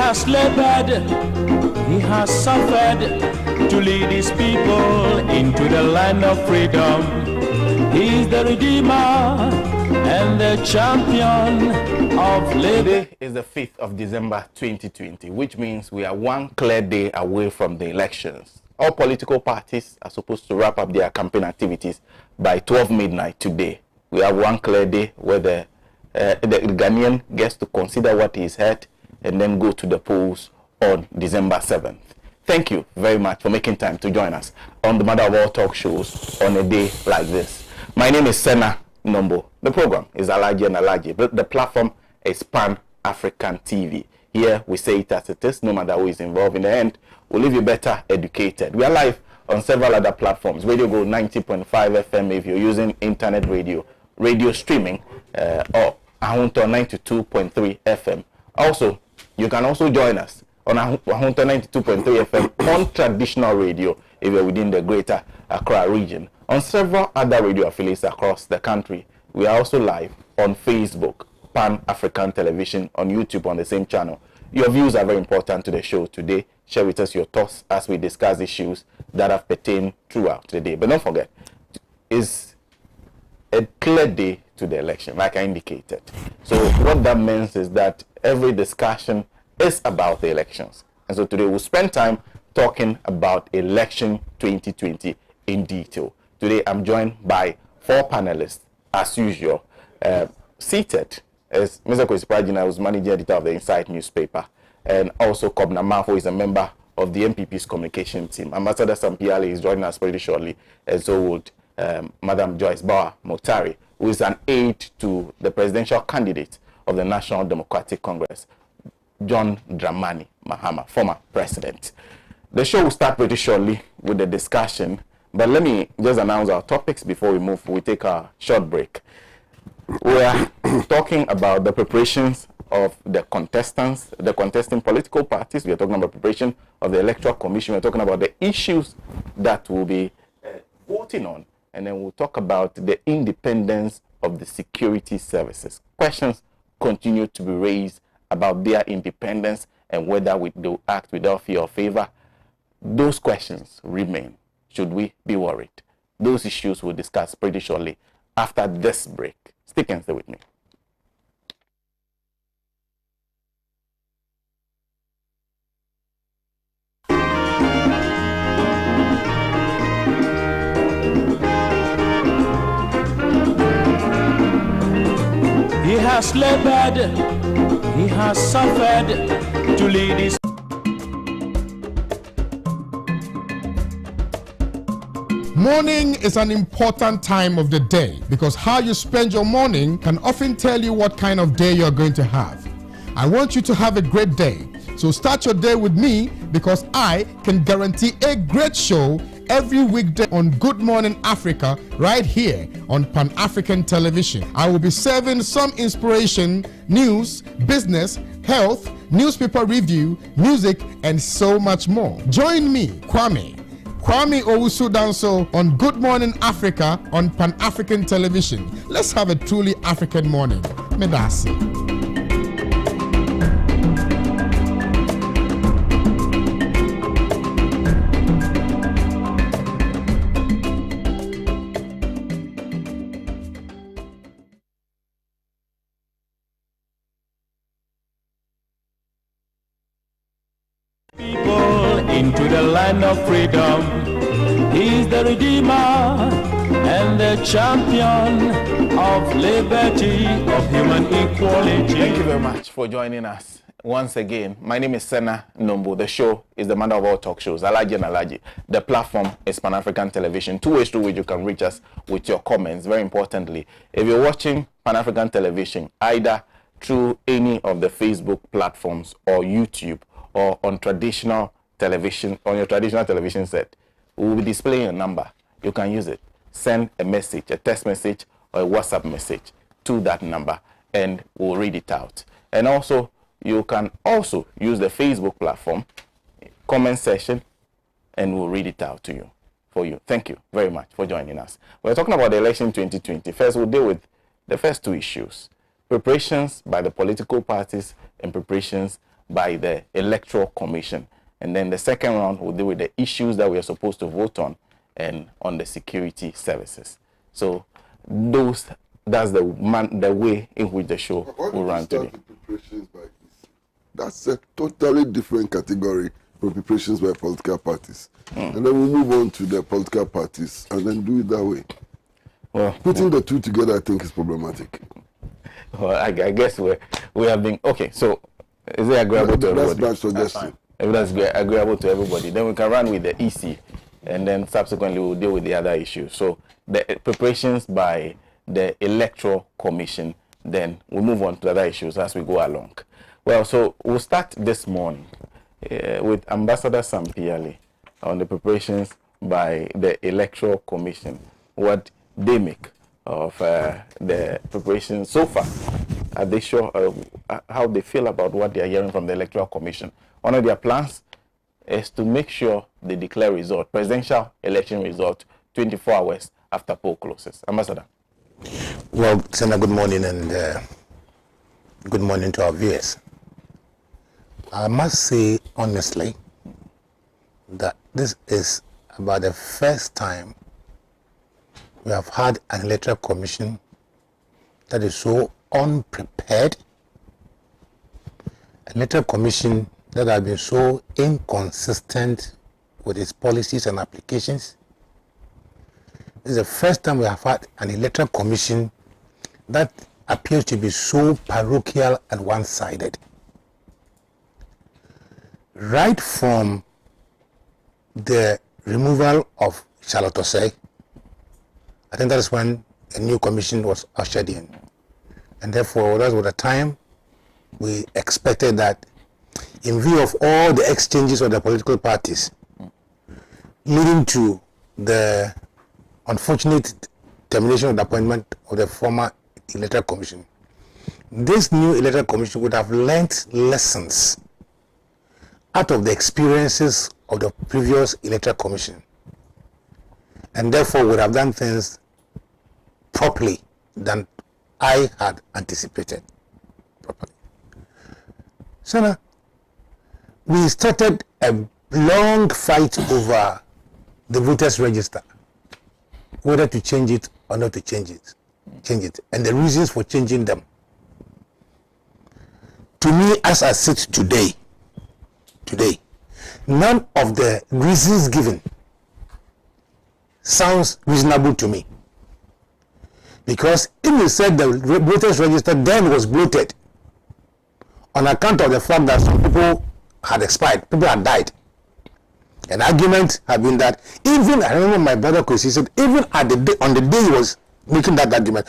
has labored, he has suffered to lead his people into the land of freedom. He is the Redeemer and the champion of labor. Today is the 5th of December 2020, which means we are one clear day away from the elections. All political parties are supposed to wrap up their campaign activities by 12 midnight today. We have one clear day where the Ghanaian gets to consider what he's heard and then go to the polls on December 7th. Thank you very much for making time to join us on the Mother of All Talk shows on a day like this. My name is Sena, Nombo. The program is ALHAJI and ALHAJI, but the platform is Pan-African TV. Here we say it as it is, no matter who is involved. In the end, we'll leave you better educated. We are live on several other platforms. Radio Go 90.5 FM if you're using internet radio, radio streaming, or Ahunto 92.3 FM. Also, you can also join us on Ahunto 92.3 FM on traditional radio if you're within the greater Accra region. On several other radio affiliates across the country. We are also live on Facebook, Pan-African Television, on YouTube on the same channel. Your views are very important to the show today. Share with us your thoughts as we discuss issues that have pertained throughout the day. But don't forget, it's a clear day to the election, like I indicated. So what that means is that every discussion is about the elections. And so today we'll spend time talking about election 2020 in detail. Today I'm joined by 4 panelists, as usual. Seated is Mr. Kwesi, who's managing editor of the Insight newspaper, and also Kobna Mafo is a member of the MPP's communication team. Ambassador Sampiali is joining us pretty shortly, and so would Madam Joyce Bauer Motari, who is an aide to the presidential candidate of the National Democratic Congress, John Dramani Mahama, former president. The show will start pretty shortly with the discussion, but let me just announce our topics before we move. We take a short break. We are talking about the preparations of the contestants, the contesting political parties. We are talking about preparation of the Electoral Commission. We are talking about the issues that we'll be voting on. And then we'll talk about the independence of the security services. Questions continue to be raised about their independence and whether they'll act without fear or favor. Those questions remain. Should we be worried? Those issues we'll discuss pretty shortly after this break. Stick and stay with me. He has labored, he has suffered to lead his. Morning is an important time of the day because how you spend your morning can often tell you what kind of day you're going to have. I want you to have a great day. So start your day with me because I can guarantee a great show every weekday on Good Morning Africa right here on Pan-African Television. I will be serving some inspiration, news, business, health, newspaper review, music, and so much more. Join me, Kwame Owusu Danso on Good Morning Africa on Pan-African Television. Let's have a truly African morning. Medasi. Into the land of freedom. He's the Redeemer and the champion of liberty, of human equality. Thank you very much for joining us once again. My name is Sena Nombo. The show is the Mother of All Talk shows, ALHAJI and ALHAJI. The platform is Pan-African Television. 2 ways through which you can reach us with your comments. Very importantly, if you're watching Pan-African Television, either through any of the Facebook platforms or YouTube or on traditional television, on your traditional television set, we will be displaying a number. You can use it. Send a message, a text message or a WhatsApp message to that number and we'll read it out. And also, you can also use the Facebook platform, comment section, and we'll read it out to you, for you. Thank you very much for joining us. We're talking about the election 2020. First, we'll deal with the first 2 issues. Preparations by the political parties and preparations by the Electoral Commission. And then the second round will deal with the issues that we are supposed to vote on and on the security services. So that's the way in which the show will run today. Preparations by EC. That's a totally different category from preparations by political parties. And then we'll move on to the political parties and then do it that way. Well, putting the two together, I think, is problematic. Well, I guess we have been okay. So is it agreeable to everybody? That's my suggestion. If that's agreeable to everybody, then we can run with the EC, and then subsequently we'll deal with the other issues. So the preparations by the Electoral Commission, then we'll move on to the other issues as we go along. Well, so we'll start this morning with Ambassador Sampiali on the preparations by the Electoral Commission, what they make of the preparations so far. Are they sure how they feel about what they are hearing from the Electoral Commission? One of their plans is to make sure they declare result, presidential election result, 24 hours after poll closes. Ambassador. Well, Sena, good morning, and good morning to our viewers. I must say honestly that this is about the first time we have had an Electoral Commission that is so unprepared, an Electoral Commission that has been so inconsistent with its policies and applications. This is the first time we have had an Electoral Commission that appears to be so parochial and one-sided. Right from the removal of Charlotte Osei, I think that is when a new commission was ushered in. And therefore, that was the time we expected that, in view of all the exchanges of the political parties, leading to the unfortunate termination of the appointment of the former Electoral Commission, this new Electoral Commission would have learnt lessons out of the experiences of the previous Electoral Commission, and therefore would have done things properly than I had anticipated properly. Sena, we started a long fight over the voters register, whether to change it or not to change it, and the reasons for changing them. To me, as I sit today, none of the reasons given sounds reasonable to me. Because if you said the voters register then was bloated on account of the fact that some people had expired, people had died, an argument had been that even, I remember my brother Chris, he said, even at the day, on the day he was making that argument,